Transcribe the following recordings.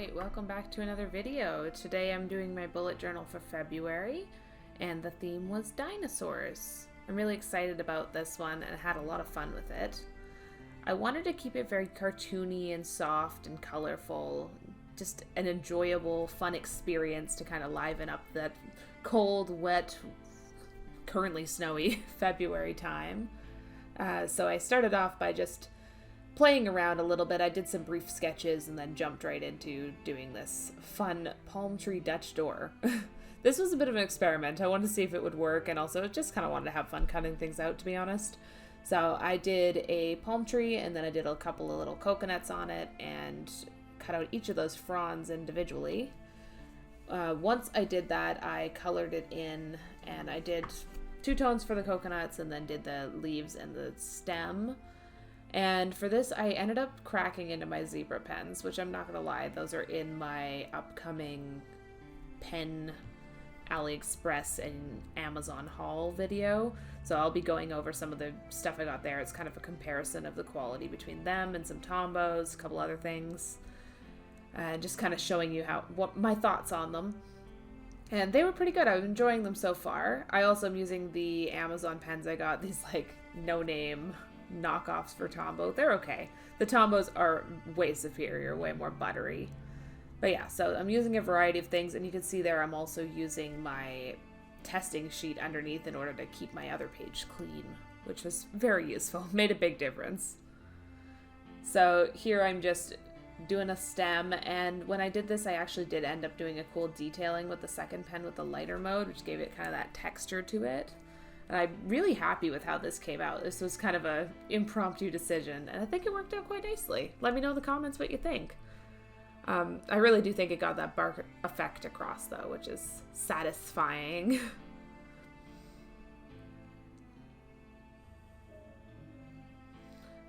Alright, welcome back to another video. Today I'm doing my bullet journal for February, and the theme was dinosaurs. I'm really excited about this one and had a lot of fun with it. I wanted to keep it very cartoony and soft and colorful, just an enjoyable, fun experience to kind of liven up that cold, wet, currently snowy February time. So I started off by just playing around a little bit. I did some brief sketches and then jumped right into doing this fun palm tree Dutch door. This was a bit of an experiment. I wanted to see if it would work, and also just kind of wanted to have fun cutting things out, to be honest. So I did a palm tree, and then I did a couple of little coconuts on it and cut out each of those fronds individually. Once I did that, I colored it in, and I did two tones for the coconuts and then did the leaves and the stem. And for this, I ended up cracking into my zebra pens, which I'm not going to lie, those are in my upcoming pen AliExpress and Amazon haul video. So I'll be going over some of the stuff I got there. It's kind of a comparison of the quality between them and some Tombows, a couple other things. Just kind of showing you what my thoughts on them. And they were pretty good. I'm enjoying them so far. I also am using the Amazon pens I got, these like no-name knockoffs for Tombow. They're okay. The Tombows are way superior, way more buttery. But yeah, so I'm using a variety of things, and you can see there I'm also using my testing sheet underneath in order to keep my other page clean, which was very useful. Made a big difference. So here I'm just doing a stem, and when I did this I actually did end up doing a cool detailing with the second pen with the lighter mode, which gave it kind of that texture to it. And I'm really happy with how this came out. This was kind of a impromptu decision, and I think it worked out quite nicely. Let me know in the comments what you think. I really do think it got that bark effect across, though, which is satisfying.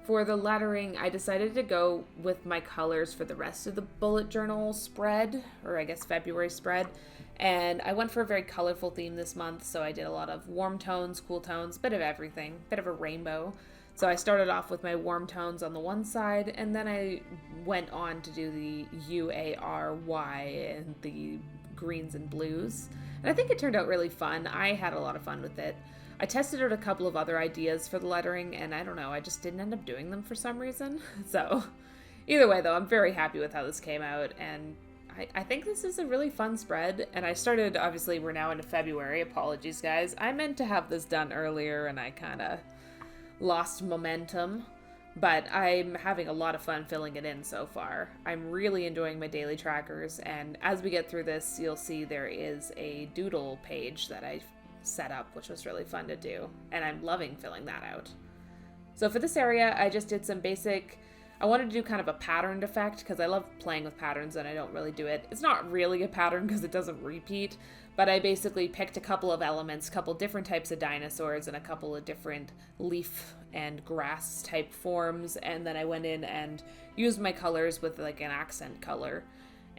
For the lettering, I decided to go with my colors for the rest of the bullet journal spread, or I guess February spread. And I went for a very colorful theme this month, so I did a lot of warm tones, cool tones, bit of everything, bit of a rainbow. So I started off with my warm tones on the one side, and then I went on to do the UARY and the greens and blues. And I think it turned out really fun. I had a lot of fun with it. I tested out a couple of other ideas for the lettering, and I don't know, I just didn't end up doing them for some reason. So either way, though, I'm very happy with how this came out, and I think this is a really fun spread. And I started, obviously, we're now into February. Apologies, guys. I meant to have this done earlier, and I kind of lost momentum. But I'm having a lot of fun filling it in so far. I'm really enjoying my daily trackers, and as we get through this, you'll see there is a Doodle page that I set up, which was really fun to do, and I'm loving filling that out. So for this area, I just did some basic, I wanted to do kind of a patterned effect because I love playing with patterns and I don't really do it. It's not really a pattern because it doesn't repeat, but I basically picked a couple of elements, a couple different types of dinosaurs and a couple of different leaf and grass type forms, and then I went in and used my colors with like an accent color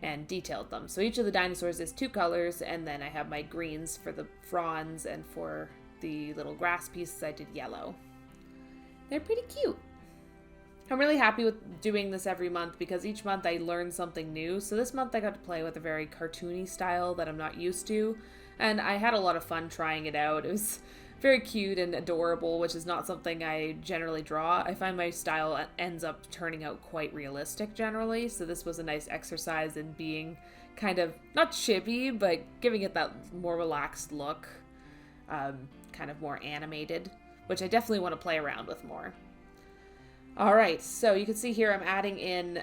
and detailed them. So each of the dinosaurs is two colors, and then I have my greens for the fronds, and for the little grass pieces I did yellow. They're pretty cute. I'm really happy with doing this every month because each month I learn something new. So this month I got to play with a very cartoony style that I'm not used to, and I had a lot of fun trying it out. It was very cute and adorable, which is not something I generally draw. I find my style ends up turning out quite realistic generally, so this was a nice exercise in being kind of, not chibi, but giving it that more relaxed look, kind of more animated, which I definitely want to play around with more. Alright, so you can see here I'm adding in,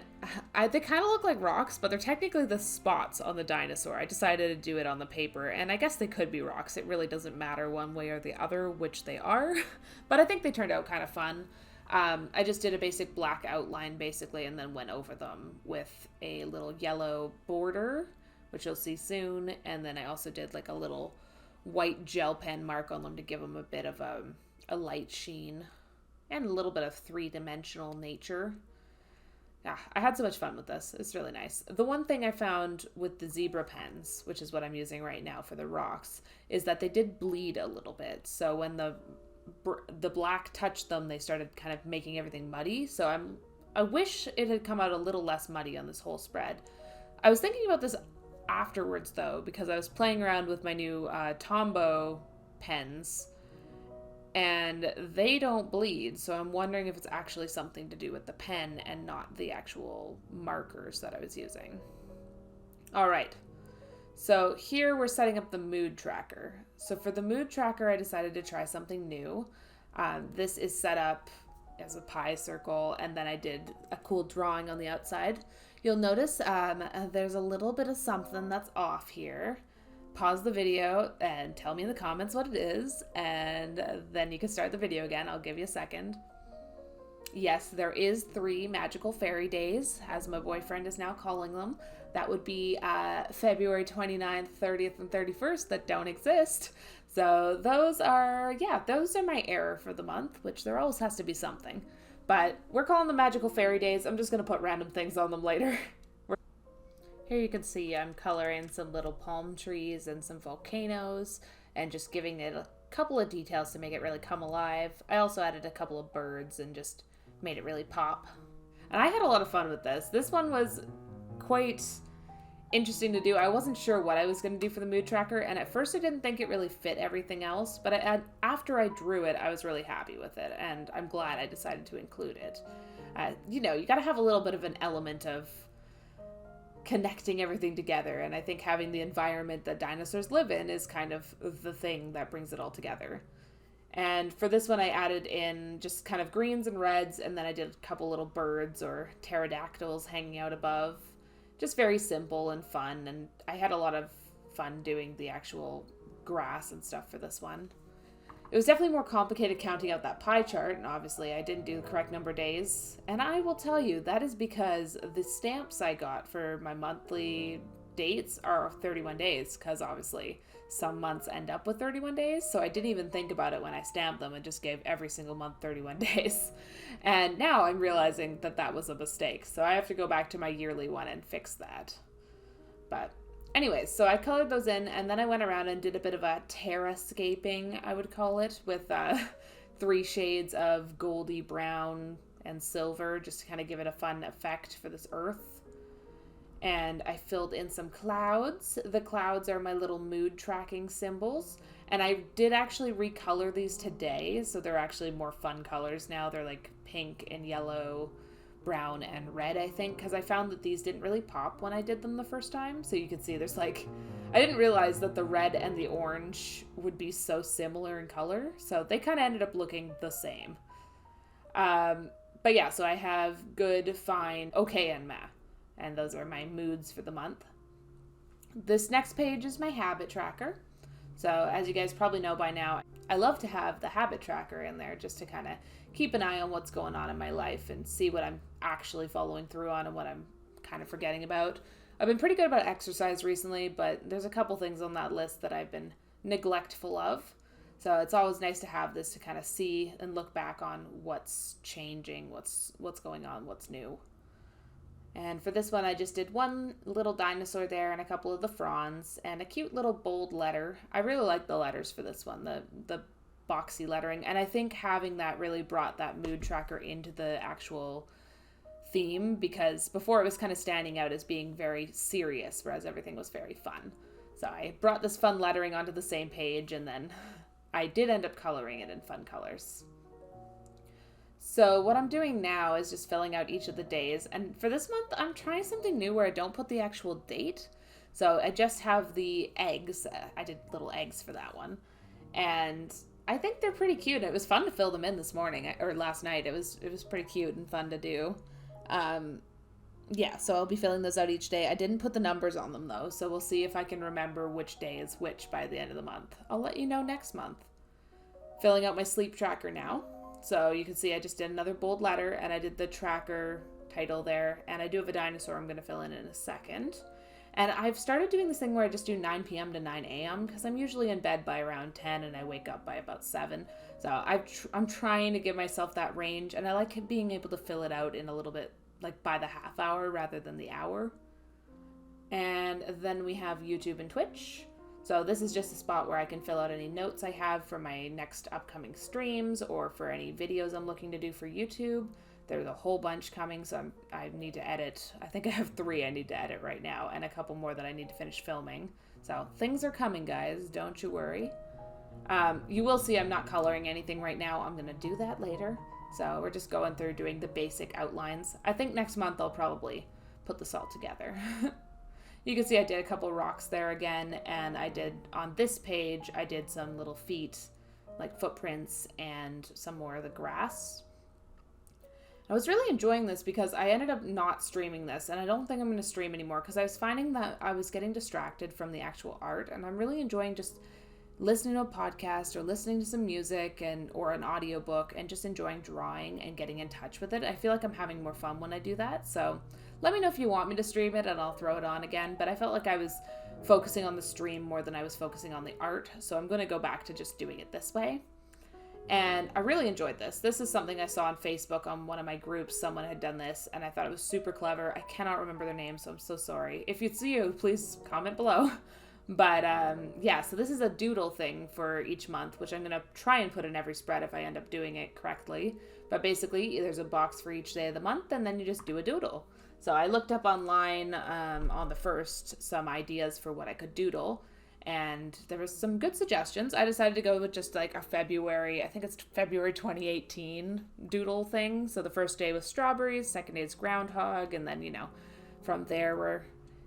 they kind of look like rocks, but they're technically the spots on the dinosaur. I decided to do it on the paper, and I guess they could be rocks. It really doesn't matter one way or the other which they are, but I think they turned out kind of fun. I just did a basic black outline, basically, and then went over them with a little yellow border, which you'll see soon, and then I also did like a little white gel pen mark on them to give them a bit of a light sheen. And a little bit of three-dimensional nature. Yeah, I had so much fun with this. It's really nice. The one thing I found with the zebra pens, which is what I'm using right now for the rocks, is that they did bleed a little bit. So when the black touched them, they started kind of making everything muddy. So I wish it had come out a little less muddy on this whole spread. I was thinking about this afterwards, though, because I was playing around with my new Tombow pens, and they don't bleed, so I'm wondering if it's actually something to do with the pen and not the actual markers that I was using. All right, so here we're setting up the mood tracker. So for the mood tracker, I decided to try something new. This is set up as a pie circle, and then I did a cool drawing on the outside. You'll notice there's a little bit of something that's off here. Pause the video and tell me in the comments what it is, and then you can start the video again. I'll give you a second. Yes, there is 3 magical fairy days, as my boyfriend is now calling them. That would be February 29th, 30th, and 31st that don't exist. So those are my error for the month, which there always has to be something. But we're calling them magical fairy days. I'm just going to put random things on them later. Here you can see I'm coloring some little palm trees and some volcanoes and just giving it a couple of details to make it really come alive. I also added a couple of birds and just made it really pop. And I had a lot of fun with this. This one was quite interesting to do. I wasn't sure what I was going to do for the mood tracker, and at first I didn't think it really fit everything else, but after I drew it, I was really happy with it, and I'm glad I decided to include it. You got to have a little bit of an element of connecting everything together, and I think having the environment that dinosaurs live in is kind of the thing that brings it all together. And for this one I added in just kind of greens and reds, and then I did a couple little birds or pterodactyls hanging out above. Just very simple and fun, and I had a lot of fun doing the actual grass and stuff for this one. It was definitely more complicated counting out that pie chart, and obviously I didn't do the correct number of days. And I will tell you, that is because the stamps I got for my monthly dates are 31 days, because obviously some months end up with 31 days, so I didn't even think about it when I stamped them and just gave every single month 31 days. And now I'm realizing that that was a mistake, so I have to go back to my yearly one and fix that. But anyways, so I colored those in, and then I went around and did a bit of a terrascaping, I would call it, with 3 shades of goldy brown and silver, just to kind of give it a fun effect for this earth. And I filled in some clouds. The clouds are my little mood tracking symbols, and I did actually recolor these today, so they're actually more fun colors now. They're like pink and yellow, brown and red, I think, because I found that these didn't really pop when I did them the first time. So you can see there's I didn't realize that the red and the orange would be so similar in color, so they kind of ended up looking the same. But yeah, so I have good, fine, okay, and meh, and those are my moods for the month. This next page is my habit tracker. So as you guys probably know by now, I love to have the habit tracker in there just to kind of keep an eye on what's going on in my life and see what I'm actually following through on and what I'm kind of forgetting about. I've been pretty good about exercise recently, but there's a couple things on that list that I've been neglectful of. So it's always nice to have this to kind of see and look back on what's changing, what's going on, what's new. And for this one, I just did one little dinosaur there and a couple of the fronds and a cute little bold letter. I really like the letters for this one, the boxy lettering. And I think having that really brought that mood tracker into the actual theme, because before it was kind of standing out as being very serious, whereas everything was very fun. So I brought this fun lettering onto the same page, and then I did end up coloring it in fun colors. So what I'm doing now is just filling out each of the days, and for this month I'm trying something new where I don't put the actual date. So I just have the eggs. I did little eggs for that one, and I think they're pretty cute. It was fun to fill them in this morning, or last night. It was pretty cute and fun to do. Yeah, so I'll be filling those out each day. I didn't put the numbers on them though, so we'll see if I can remember which day is which by the end of the month. I'll let you know next month. Filling out my sleep tracker now. So you can see I just did another bold letter, and I did the tracker title there, and I do have a dinosaur I'm going to fill in a second. And I've started doing this thing where I just do 9 p.m. to 9 a.m. because I'm usually in bed by around 10 and I wake up by about 7. So I'm trying to give myself that range, and I like being able to fill it out in a little bit like by the half hour rather than the hour. And then we have YouTube and Twitch. So this is just a spot where I can fill out any notes I have for my next upcoming streams or for any videos I'm looking to do for YouTube. There's a whole bunch coming, so I need to edit. I think I have 3 I need to edit right now, and a couple more that I need to finish filming. So things are coming, guys. Don't you worry. You will see I'm not coloring anything right now. I'm going to do that later. So we're just going through doing the basic outlines. I think next month I'll probably put this all together. You can see I did a couple rocks there again, and I did, on this page, I did some little feet, like footprints, and some more of the grass. I was really enjoying this because I ended up not streaming this, and I don't think I'm going to stream anymore because I was finding that I was getting distracted from the actual art, and I'm really enjoying just listening to a podcast or listening to some music or an audiobook and just enjoying drawing and getting in touch with it. I feel like I'm having more fun when I do that. So let me know if you want me to stream it and I'll throw it on again. But I felt like I was focusing on the stream more than I was focusing on the art. So I'm going to go back to just doing it this way. And I really enjoyed this. This is something I saw on Facebook on one of my groups. Someone had done this and I thought it was super clever. I cannot remember their name, so I'm so sorry. If it's you, please comment below. But yeah, so this is a doodle thing for each month, which I'm going to try and put in every spread if I end up doing it correctly. But basically, there's a box for each day of the month, and then you just do a doodle. So I looked up online on the first some ideas for what I could doodle, and there was some good suggestions. I decided to go with just like a February, I think it's February 2018 doodle thing. So the first day was strawberries, second day is groundhog, and then, you know, from there we're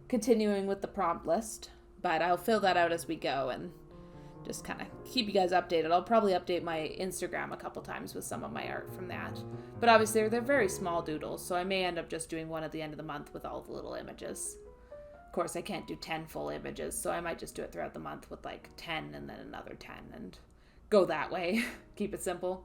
continuing with the prompt list. But I'll fill that out as we go and just kind of keep you guys updated. I'll probably update my Instagram a couple times with some of my art from that. But obviously they're very small doodles, so I may end up just doing one at the end of the month with all the little images. Of course, I can't do 10 full images, so I might just do it throughout the month with like 10 and then another 10 and go that way. Keep it simple.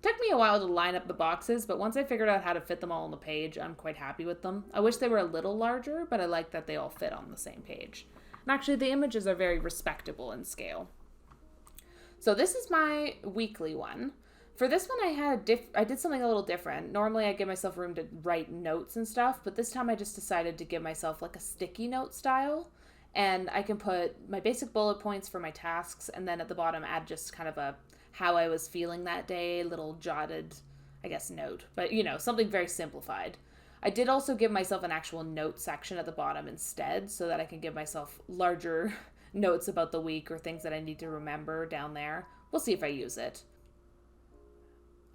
Took me a while to line up the boxes, but once I figured out how to fit them all on the page, I'm quite happy with them. I wish they were a little larger, but I like that they all fit on the same page. And actually, the images are very respectable in scale. So this is my weekly one. For this one, I did something a little different. Normally, I give myself room to write notes and stuff, but this time I just decided to give myself like a sticky note style. And I can put my basic bullet points for my tasks, and then at the bottom add just kind of a how I was feeling that day, little jotted, I guess, note. But, you know, something very simplified. I did also give myself an actual note section at the bottom instead so that I can give myself larger notes about the week or things that I need to remember down there. We'll see if I use it.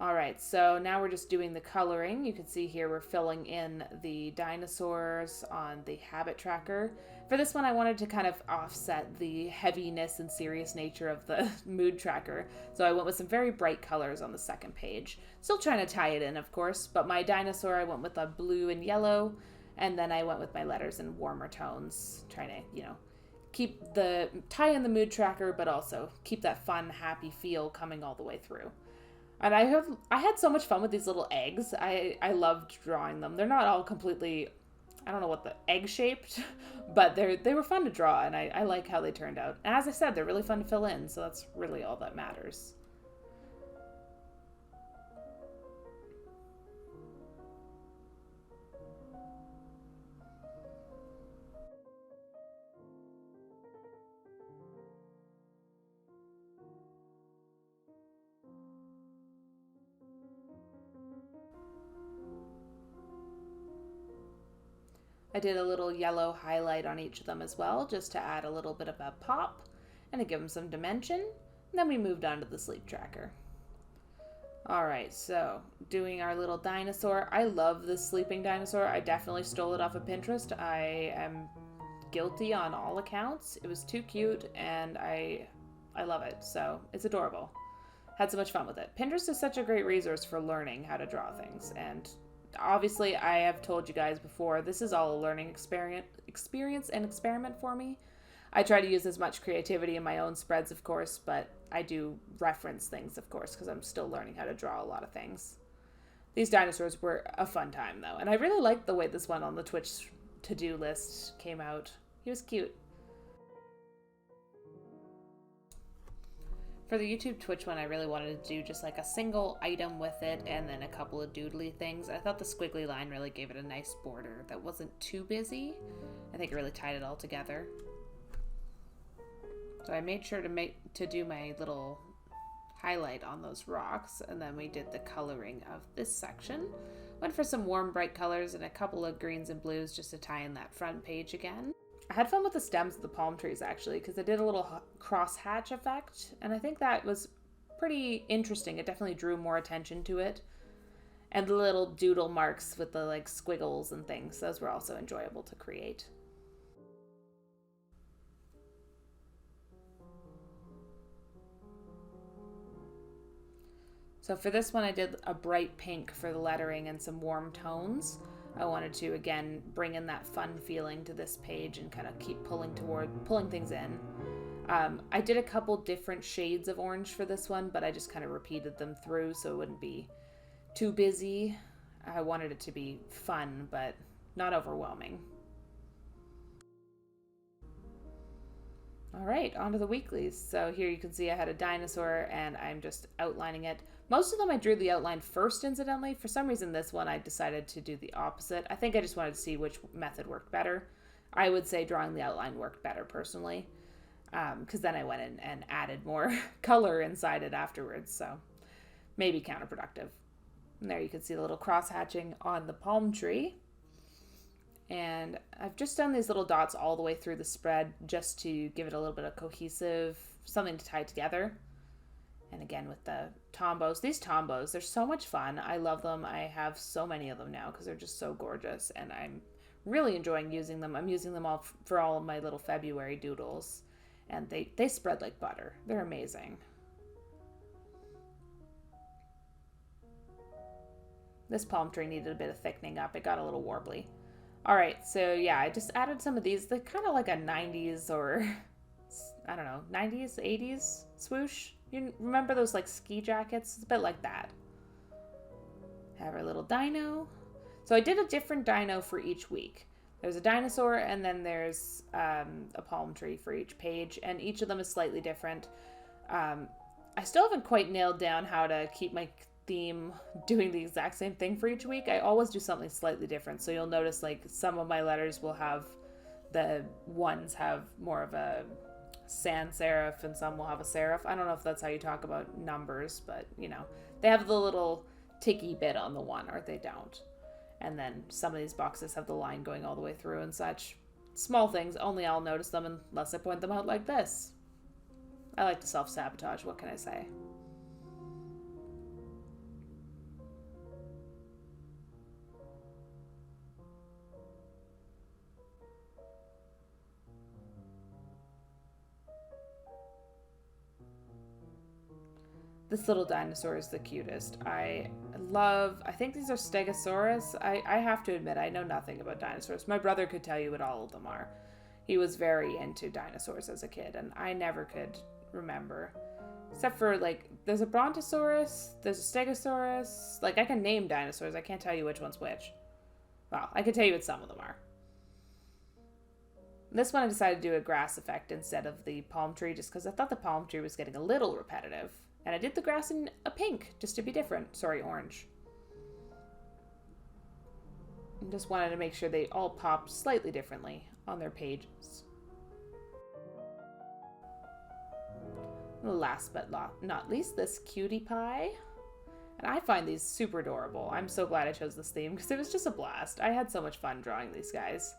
All right, so now we're just doing the coloring. You can see here we're filling in the dinosaurs on the habit tracker. For this one, I wanted to kind of offset the heaviness and serious nature of the mood tracker. So I went with some very bright colors on the second page. Still trying to tie it in, of course, but my dinosaur, I went with a blue and yellow, and then I went with my letters in warmer tones, trying to, you know, tie in the mood tracker, but also keep that fun, happy feel coming all the way through. And I had so much fun with these little eggs. I loved drawing them. They're not all completely, I don't know what the egg shaped, but they were fun to draw, and I like how they turned out. And as I said, they're really fun to fill in, so that's really all that matters. I did a little yellow highlight on each of them as well, just to add a little bit of a pop and to give them some dimension. And then we moved on to the sleep tracker. All right, so doing our little dinosaur. I love this sleeping dinosaur. I definitely stole it off of Pinterest. I am guilty on all accounts. It was too cute, and I love it. So it's adorable. Had so much fun with it. Pinterest is such a great resource for learning how to draw things, and obviously, I have told you guys before, this is all a learning experience and experiment for me. I try to use as much creativity in my own spreads, of course, but I do reference things, of course, because I'm still learning how to draw a lot of things. These dinosaurs were a fun time, though, and I really liked the way this one on the Twitch to-do list came out. He was cute. For the YouTube Twitch one, I really wanted to do just like a single item with it and then a couple of doodly things. I thought the squiggly line really gave it a nice border that wasn't too busy. I think it really tied it all together. So I made sure to do my little highlight on those rocks, and then we did the coloring of this section. Went for some warm, bright colors and a couple of greens and blues just to tie in that front page again. I had fun with the stems of the palm trees actually, because I did a little cross hatch effect, and I think that was pretty interesting. It definitely drew more attention to it. And the little doodle marks with the like squiggles and things, those were also enjoyable to create. So for this one, I did a bright pink for the lettering and some warm tones. I wanted to, again, bring in that fun feeling to this page and kind of keep pulling things in. I did a couple different shades of orange for this one, but I just kind of repeated them through so it wouldn't be too busy. I wanted it to be fun, but not overwhelming. All right, on to the weeklies. So here you can see I had a dinosaur and I'm just outlining it. Most of them I drew the outline first, incidentally. For some reason, this one I decided to do the opposite. I think I just wanted to see which method worked better. I would say drawing the outline worked better personally, because then I went in and added more color inside it afterwards, so maybe counterproductive. And there you can see the little cross hatching on the palm tree. And I've just done these little dots all the way through the spread just to give it a little bit of cohesive, something to tie together. And again with the Tombows. These Tombows, they're so much fun. I love them. I have so many of them now because they're just so gorgeous. And I'm really enjoying using them. I'm using them all for all of my little February doodles. And they spread like butter. They're amazing. This palm tree needed a bit of thickening up. It got a little warbly. All right, so yeah, I just added some of these. They're kind of like a 90s or, I don't know, 90s, 80s swoosh. You remember those like ski jackets? It's a bit like that. Have our little dino. So I did a different dino for each week. There's a dinosaur and then there's a palm tree for each page, and each of them is slightly different. I still haven't quite nailed down how to keep my theme doing the exact same thing for each week. I always do something slightly different. So you'll notice like some of my letters will have, the ones have more of a sans serif and some will have a serif. I don't know if that's how you talk about numbers, but you know, they have the little ticky bit on the one or they don't. And then some of these boxes have the line going all the way through and such. Small things, only I'll notice them unless I point them out like this. I like to self-sabotage, what can I say? This little dinosaur is the cutest. I think these are Stegosaurus. I have to admit, I know nothing about dinosaurs. My brother could tell you what all of them are. He was very into dinosaurs as a kid, and I never could remember. Except for, like, there's a Brontosaurus, there's a Stegosaurus. Like, I can name dinosaurs. I can't tell you which one's which. Well, I can tell you what some of them are. This one I decided to do a grass effect instead of the palm tree, just because I thought the palm tree was getting a little repetitive. And I did the grass in a pink, just to be different. Sorry, orange. I just wanted to make sure they all popped slightly differently on their pages. Last but not least, this cutie pie. And I find these super adorable. I'm so glad I chose this theme because it was just a blast. I had so much fun drawing these guys.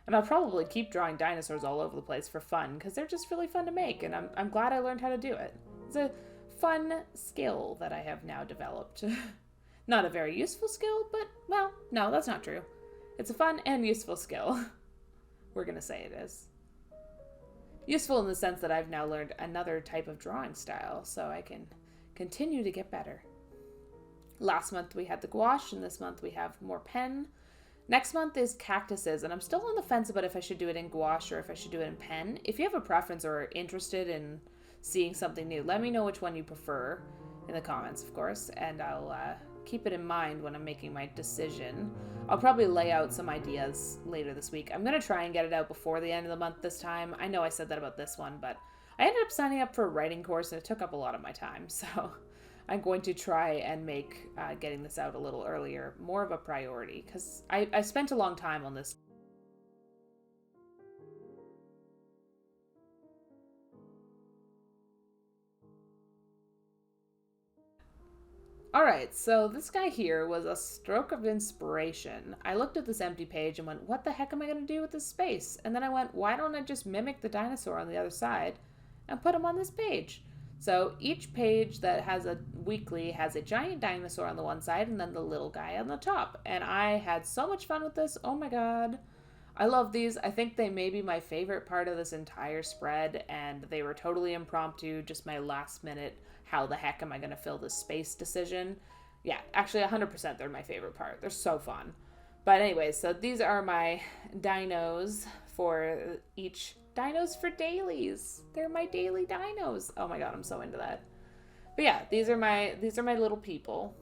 And I'll probably keep drawing dinosaurs all over the place for fun because they're just really fun to make. And I'm glad I learned how to do it. It's a fun skill that I have now developed. Not a very useful skill, but, well, no, that's not true. It's a fun and useful skill. We're gonna say it is. Useful in the sense that I've now learned another type of drawing style, so I can continue to get better. Last month we had the gouache, and this month we have more pen. Next month is cactuses, and I'm still on the fence about if I should do it in gouache or if I should do it in pen. If you have a preference or are interested in seeing something new, let me know which one you prefer in the comments, of course, and I'll keep it in mind when I'm making my decision. I'll probably lay out some ideas later this week. I'm going to try and get it out before the end of the month this time. I know I said that about this one, but I ended up signing up for a writing course and it took up a lot of my time, so I'm going to try and make getting this out a little earlier more of a priority, because I spent a long time on this. Alright, so this guy here was a stroke of inspiration. I looked at this empty page and went, what the heck am I going to do with this space? And then I went, why don't I just mimic the dinosaur on the other side and put him on this page? So each page that has a weekly has a giant dinosaur on the one side and then the little guy on the top. And I had so much fun with this. Oh my god. I love these. I think they may be my favorite part of this entire spread, and they were totally impromptu, just my last minute, how the heck am I going to fill this space decision. Yeah, actually 100% they're my favorite part. They're so fun. But anyways, so these are my dinos for each. Dinos for dailies. They're my daily dinos. Oh my god, I'm so into that. But yeah, these are my little people.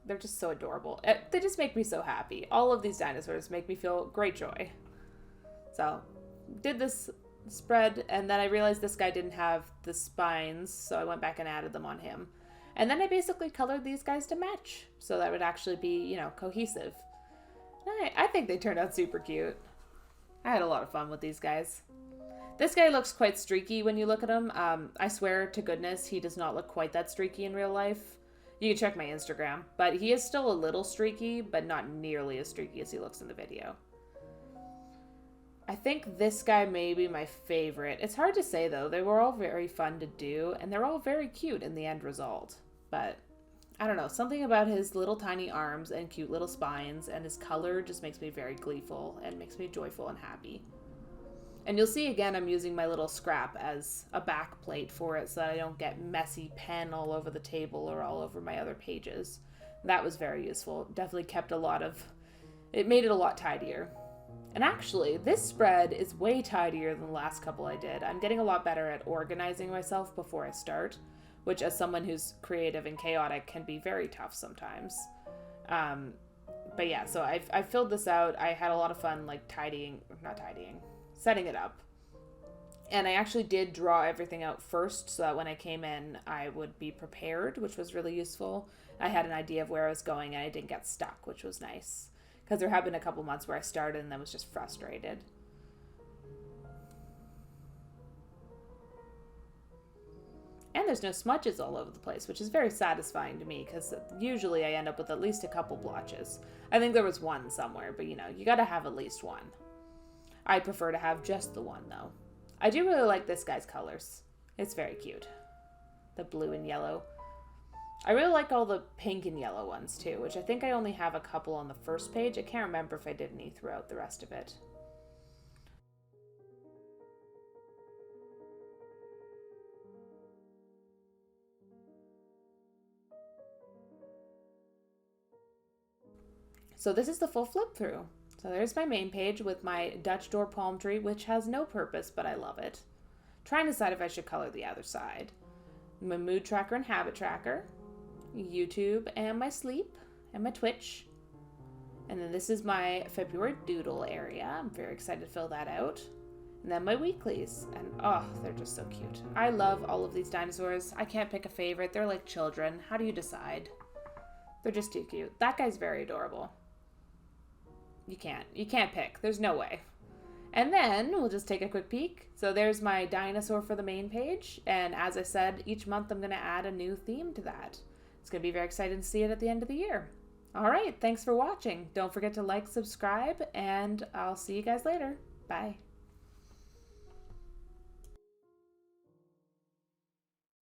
They're just so adorable. They just make me so happy. All of these dinosaurs make me feel great joy. So, did this spread, and then I realized this guy didn't have the spines, so I went back and added them on him. And then I basically colored these guys to match, so that would actually be, you know, cohesive. I think they turned out super cute. I had a lot of fun with these guys. This guy looks quite streaky when you look at him. I swear to goodness, he does not look quite that streaky in real life. You can check my Instagram, but he is still a little streaky, but not nearly as streaky as he looks in the video. I think this guy may be my favorite. It's hard to say though. They were all very fun to do, and they're all very cute in the end result. But I don't know, something about his little tiny arms and cute little spines and his color just makes me very gleeful and makes me joyful and happy. And you'll see again, I'm using my little scrap as a back plate for it so that I don't get messy pen all over the table or all over my other pages. That was very useful. Definitely kept it made it a lot tidier. And actually, this spread is way tidier than the last couple I did. I'm getting a lot better at organizing myself before I start, which as someone who's creative and chaotic can be very tough sometimes. But yeah, so I filled this out. I had a lot of fun like setting it up. And I actually did draw everything out first so that when I came in, I would be prepared, which was really useful. I had an idea of where I was going and I didn't get stuck, which was nice. Because there have been a couple months where I started and then was just frustrated. And there's no smudges all over the place, which is very satisfying to me because usually I end up with at least a couple blotches. I think there was one somewhere, but you know, you gotta have at least one. I prefer to have just the one though. I do really like this guy's colors. It's very cute. The blue and yellow. I really like all the pink and yellow ones too, which I think I only have a couple on the first page. I can't remember if I did any throughout the rest of it. So this is the full flip through. So there's my main page with my Dutch door palm tree, which has no purpose, but I love it. Trying to decide if I should color the other side. My mood tracker and habit tracker. YouTube and my sleep and my Twitch. And then this is my February doodle area. I'm very excited to fill that out. And then my weeklies. And oh, they're just so cute. I love all of these dinosaurs. I can't pick a favorite. They're like children. How do you decide? They're just too cute. That guy's very adorable. You can't pick. There's no way. And then we'll just take a quick peek. So there's my dinosaur for the main page. And as I said, each month I'm going to add a new theme to that. It's going to be very exciting to see it at the end of the year. All right. Thanks for watching. Don't forget to like, subscribe, and I'll see you guys later. Bye.